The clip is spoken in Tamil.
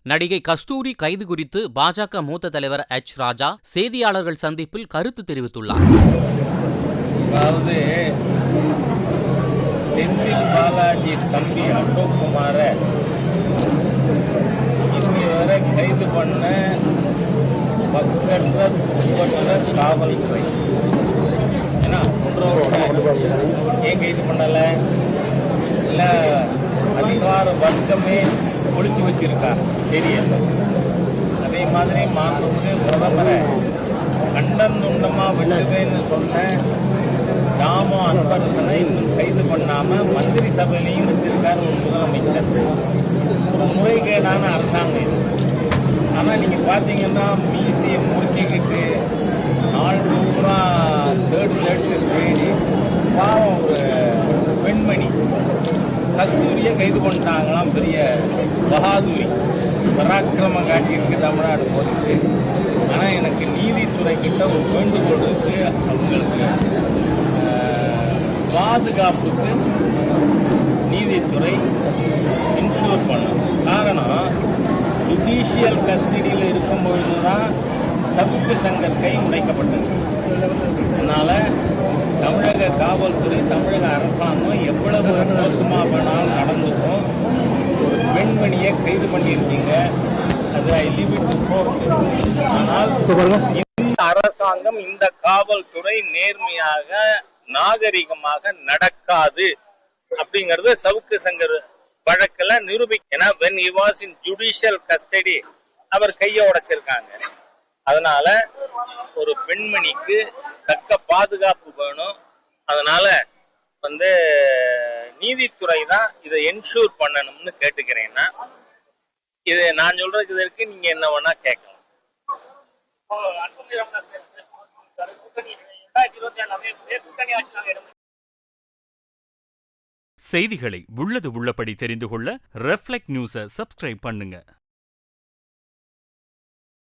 நடிகை கஸ்தூரி கைது குறித்து பாஜக மூத்த தலைவர் எச். ராஜா செய்தியாளர்கள் சந்திப்பில் கருத்து தெரிவித்துள்ளார். அதாவது செந்தில் பாலாஜி தம்பி அசோக்குமார இதுவரை கைது பண்ண பக்கற்ற காவல்துறை ஏன்னா ஏன் கைது பண்ணலை இல்லை அதிகார வர்க்கமே ஒழிச்சு வச்சிருக்காங்க தெரியல. அதே மாதிரி மாண்புமிகு பிரதமரை கண்டம் துண்டமாக விடுவேன்னு சொன்ன ராமு அன்பரசனை இன்னும் கைது பண்ணாமல் மந்திரி சபையிலையும் வச்சிருக்காரு ஒரு முதலமைச்சர். ஒரு முறைகேடான அரசாங்கம் இது. ஆனால் நீங்கள் பார்த்தீங்கன்னா மீசியை முறுக்கிக்கிட்டு நாள் பூரா தேடு தேடி பாவம் ஒரு பெண்மணி கஸ்தூரியை கைது பண்ணிட்டாங்களாம். பெரிய பகாதூரி பராக்கிரமம் காட்டியிருக்கு தமிழ்நாடு போலீஸு. ஆனால் எனக்கு நீதித்துறை கிட்ட ஒரு வேண்டுகோள் இருக்கு, அவங்களுக்கு பாதுகாப்புக்கு நீதித்துறை இன்ஷூர் பண்ணும். காரணம் ஜுடிஷியல் கஸ்டடியில் இருக்கும்பொழுது தான் சவுக்கு சங்கத்தை உடைக்கப்பட்டது. அதனால் தமிழக காவல்துறை தமிழக அரசாங்கம் எவ்வளவு மோசமாக வேணாலும் நடந்துக்கும். ஒரு பெண்மணியை கைது பண்ணியிருக்கீங்க, அது I leave it to court. ஆனால் இந்த அரசாங்கம் இந்த காவல்துறை நேர்மையாக நாகரிகமாக நடக்காது அப்படிங்கறது சவுக்கு சங்கர் வழக்கில் நிரூபிக்க. when he was in judicial custody அவர் கையை உடைச்சிருக்காங்க. அதனால ஒரு பெண்மணிக்கு தக்க பாதுகாப்பு வேணும். அதனால நீதித்துறை தான் இதை என்ஷூர் பண்ணணும்னு கேட்டுக்கிறேன்னா, இது நான் சொல்றதுக்கு இதற்கு நீங்க என்ன வேணா கேட்கலாம். செய்திகளை உள்ளது உள்ளபடி தெரிந்து கொள்ள ரெஃப்ளெக்ட் நியூஸை சப்ஸ்கிரைப் பண்ணுங்க.